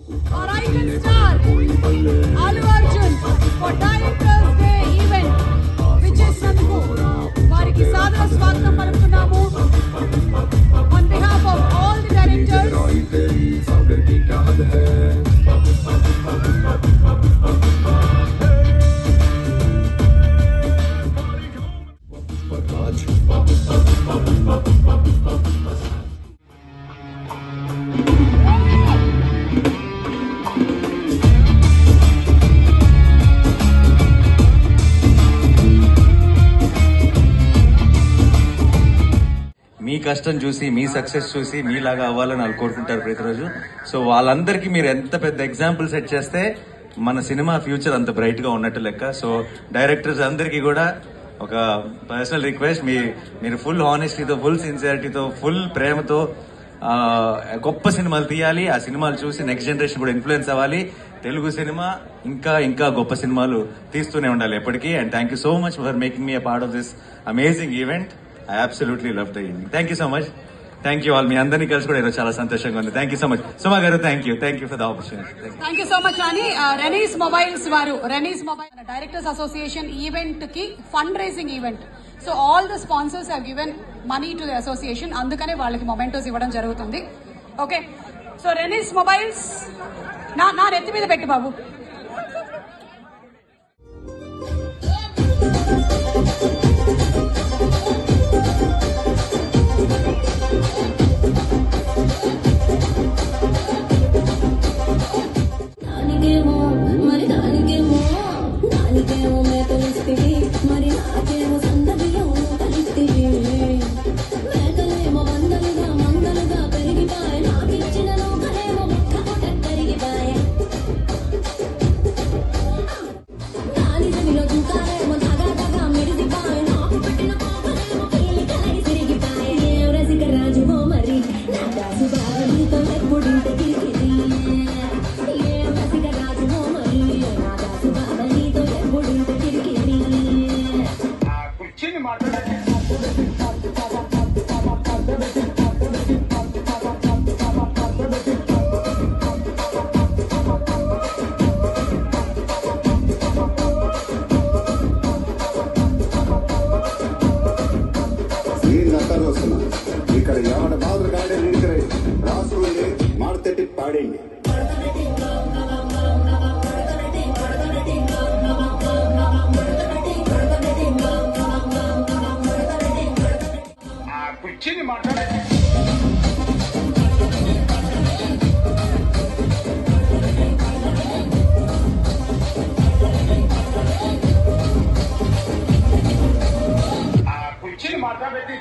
Our icon star, Allu Arjun, for Directors Day event, విచ్చేసినందుకు వారికి సాదర స్వాగతం పలుకుతున్నాము. On behalf of all the directors. మీ కష్టం చూసి మీ సక్సెస్ చూసి మీలాగా అవ్వాలని వాళ్ళు కోరుకుంటారు ప్రతిరోజు. సో వాళ్ళందరికీ మీరు ఎంత పెద్ద ఎగ్జాంపుల్ సెట్ చేస్తే మన సినిమా ఫ్యూచర్ అంత బ్రైట్ గా ఉన్నట్టు లెక్క. సో డైరెక్టర్స్ అందరికీ కూడా ఒక పర్సనల్ రిక్వెస్ట్, మీరు ఫుల్ హానెస్టీతో, ఫుల్ సిన్సియారిటీతో, ఫుల్ ప్రేమతో గొప్ప సినిమాలు తీయాలి. ఆ సినిమాలు చూసి నెక్స్ట్ జనరేషన్ కూడా ఇన్ఫ్లుయెన్స్ అవ్వాలి. తెలుగు సినిమా ఇంకా గొప్ప సినిమాలు తీస్తూనే ఉండాలి ఎప్పటికీ. And thank you so much for making me a part of this amazing event. I absolutely love the evening. Thank you so much. Thank you all. మీ అందరినీ కలిసి కూడా ఈరోజు చాలా సంతోషంగా ఉంది. Thank you so much. Suma గారు, thank you for the opportunity. Thank you so much అని రెనీస్ మొబైల్స్ వారు, Renee's mobile directors association event కి fund raising event. So all the sponsors have given money to the association. అందుకనే వాళ్ళకి mementos ఇవ్వడం జరుగుతుంది. Okay, so రెనీస్ mobiles నా నెత్తి మీద పెట్టు బాబు. ఇక్కడ ఎవడ బాధలు కాడే నిడికరే రాసుకుంటే మాడతెట్టి పాడేయండి. కూర్చుని మాట్లాడే కూర్చుని మాట్లాడేది